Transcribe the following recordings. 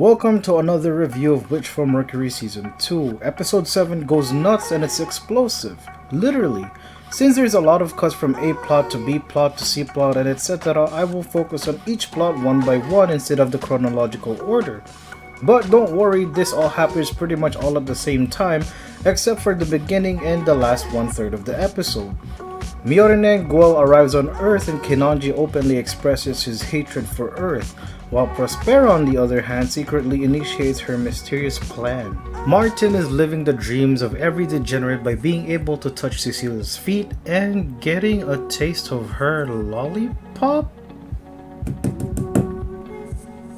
Welcome to another review of Witch from Mercury Season 2. Episode 7 goes nuts and it's explosive. Literally. Since there's a lot of cuts from A plot to B plot to C plot and etc., I will focus on each plot one by one instead of the chronological order. But don't worry, this all happens pretty much all at the same time, except for the beginning and the last one-third of the episode. Myorine Guel arrives on Earth and Kenanji openly expresses his hatred for Earth, while Prospera on the other hand secretly initiates her mysterious plan. Martin is living the dreams of every degenerate by being able to touch Cecilia's feet and getting a taste of her lollipop?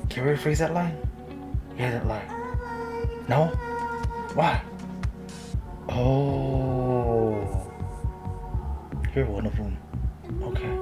Can we rephrase that line? Yeah, that line. No? Why? Oh. You're one of them. Okay.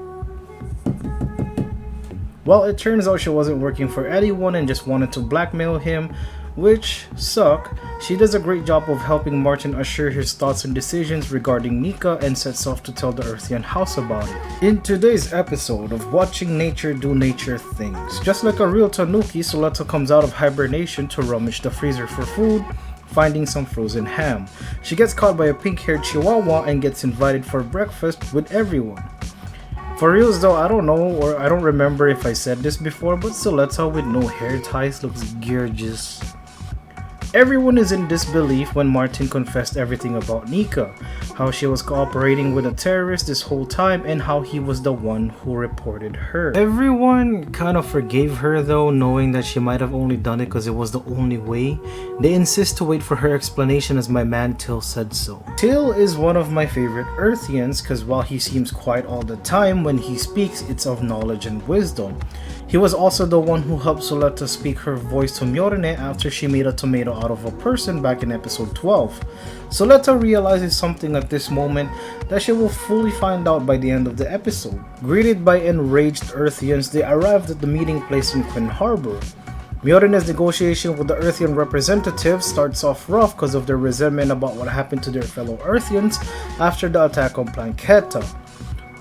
Well, it turns out she wasn't working for anyone and just wanted to blackmail him, which sucked. She does a great job of helping Martin assure his thoughts and decisions regarding Nika and sets off to tell the Earthian house about it. In today's episode of Watching Nature Do Nature Things, just like a real tanuki, Suletta comes out of hibernation to rummage the freezer for food, finding some frozen ham. She gets caught by a pink-haired chihuahua and gets invited for breakfast with everyone. For reals though, I don't know or I don't remember if I said this before, but Suletta with no hair ties looks gorgeous. Everyone is in disbelief when Martin confessed everything about Nika, how she was cooperating with a terrorist this whole time and how he was the one who reported her. Everyone kind of forgave her though, knowing that she might have only done it because it was the only way. They insist to wait for her explanation as my man Till said so. Till is one of my favorite Earthians because while he seems quiet all the time, when he speaks it's of knowledge and wisdom. He was also the one who helped Suletta speak her voice to Myorine after she made a tomato out of a person back in episode 12. Suletta realizes something at this moment that she will fully find out by the end of the episode. Greeted by enraged Earthians, they arrived at the meeting place in Quinn Harbor. Myorine's negotiation with the Earthian representatives starts off rough because of their resentment about what happened to their fellow Earthians after the attack on Planchetta.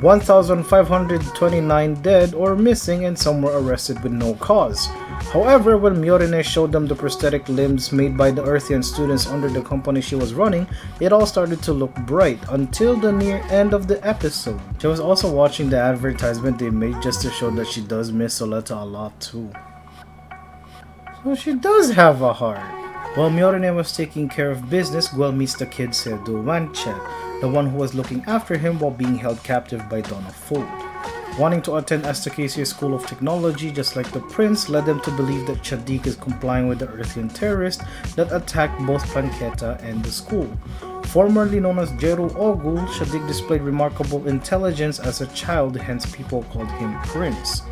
1,529 dead or missing and some were arrested with no cause. However, when Myorine showed them the prosthetic limbs made by the Earthian students under the company she was running, it all started to look bright until the near end of the episode. She was also watching the advertisement they made just to show that she does miss Suletta a lot too. So she does have a heart. While Myorine was taking care of business, Guel meets the kid Sedu Wanchet, the one who was looking after him while being held captive by Donna Fold. Wanting to attend Astacasia's School of Technology just like the prince led them to believe that Shadik is complying with the Earthian terrorists that attacked both Planchetta and the school. Formerly known as Jeru Ogul, Shadik displayed remarkable intelligence as a child, hence people called him Prince.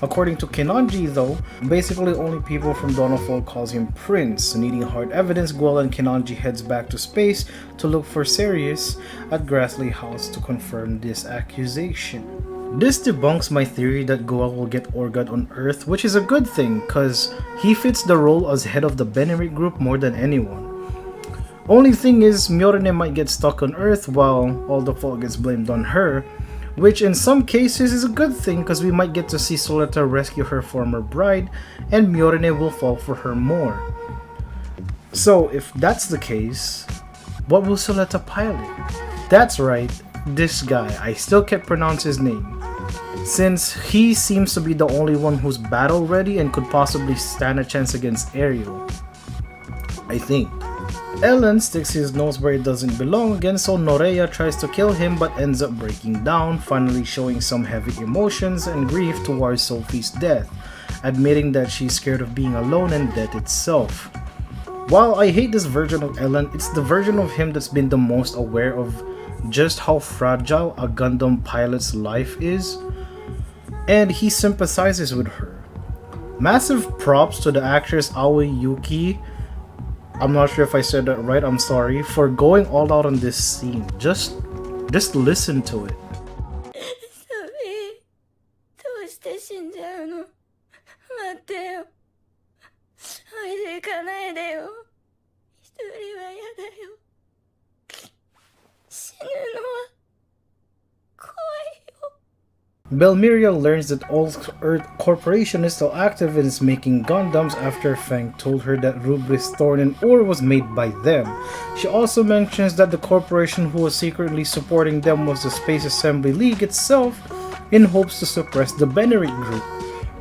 According to Kenanji though, basically only people from Donofol calls him Prince. Needing hard evidence, Guel and Kenanji heads back to space to look for Sirius at Grassley House to confirm this accusation. This debunks my theory that Guel will get Orgad on Earth, which is a good thing cause he fits the role as head of the Benerit group more than anyone. Only thing is, Myorine might get stuck on Earth while all the fault gets blamed on her, which in some cases is a good thing because we might get to see Suletta rescue her former bride and Myorine will fall for her more. So if that's the case, what will Suletta pilot? That's right, this guy. I still can't pronounce his name, since he seems to be the only one who's battle ready and could possibly stand a chance against Ariel, I think. Ellen sticks his nose where it doesn't belong again, so Norea tries to kill him but ends up breaking down, finally showing some heavy emotions and grief towards Sophie's death, admitting that she's scared of being alone and death itself. While I hate this version of Ellen, it's the version of him that's been the most aware of just how fragile a Gundam pilot's life is, and he sympathizes with her. Massive props to the actress Aoi Yuki, I'm not sure if I said that right, I'm sorry, for going all out on this scene. Just listen to it. Belmiria learns that Old Earth Corporation is still active and is making Gundams after Fang told her that Rubris, Thorn, and Ur was made by them. She also mentions that the corporation who was secretly supporting them was the Space Assembly League itself, in hopes to suppress the Benerit group.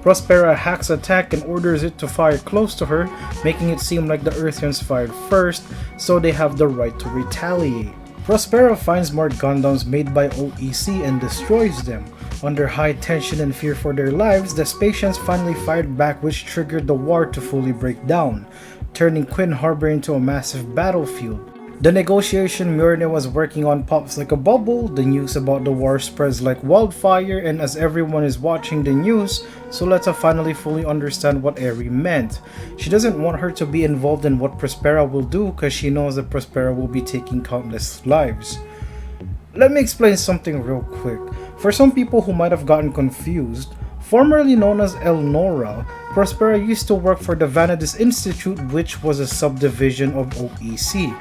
Prospera hacks attack and orders it to fire close to her, making it seem like the Earthians fired first, so they have the right to retaliate. Prospera finds more Gundams made by OEC and destroys them. Under high tension and fear for their lives, the Spatians finally fired back, which triggered the war to fully break down, turning Quinn Harbor into a massive battlefield. The negotiation Mjolnir was working on pops like a bubble, the news about the war spreads like wildfire, and as everyone is watching the news, Suletta finally fully understands what Eri meant. She doesn't want her to be involved in what Prospera will do because she knows that Prospera will be taking countless lives. Let me explain something real quick. For some people who might have gotten confused, formerly known as Elnora, Prospera used to work for the Vanadis Institute, which was a subdivision of OEC.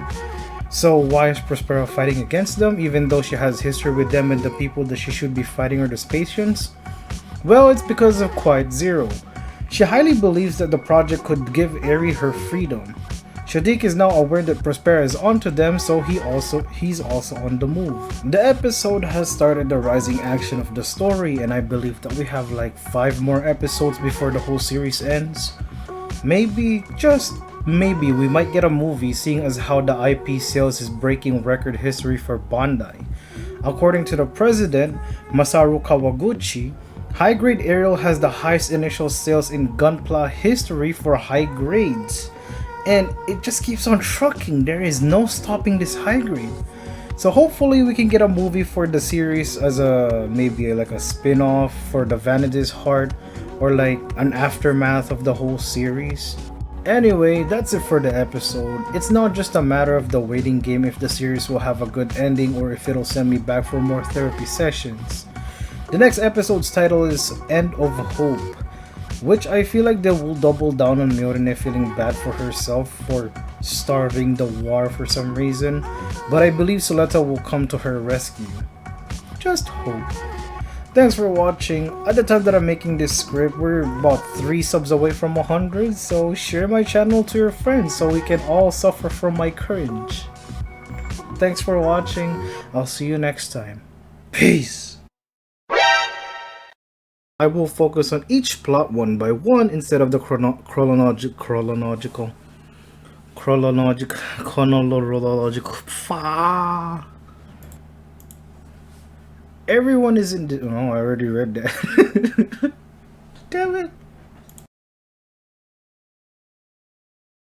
So why is Prospera fighting against them, even though she has history with them and the people that she should be fighting are the Spatians? Well, it's because of Quiet Zero. She highly believes that the project could give Eri her freedom. Shadiq is now aware that Prospera is onto them, so he's also on the move. The episode has started the rising action of the story, and I believe that we have like 5 more episodes before the whole series ends. Maybe, just maybe, we might get a movie, seeing as how the IP sales is breaking record history for Bandai. According to the president, Masaru Kawaguchi, High Grade Aerial has the highest initial sales in Gunpla history for high grades. And it just keeps on trucking. There is no stopping this high grade. So hopefully we can get a movie for the series as maybe like a spin-off for the Vanadis Heart, or like an aftermath of the whole series. Anyway, that's it for the episode. It's not just a matter of the waiting game if the series will have a good ending or if it'll send me back for more therapy sessions. The next episode's title is End of Hope, which I feel like they will double down on Mjolnir feeling bad for herself for starting the war for some reason, but I believe Suletta will come to her rescue. Just hope. Thanks for watching. At the time that I'm making this script, we're about 3 subs away from 100, so share my channel to your friends so we can all suffer from my cringe. Thanks for watching. I'll see you next time. Peace! I will focus on each plot one by one instead of the chronological. Everyone is in the... Oh, I already read that. Damn it.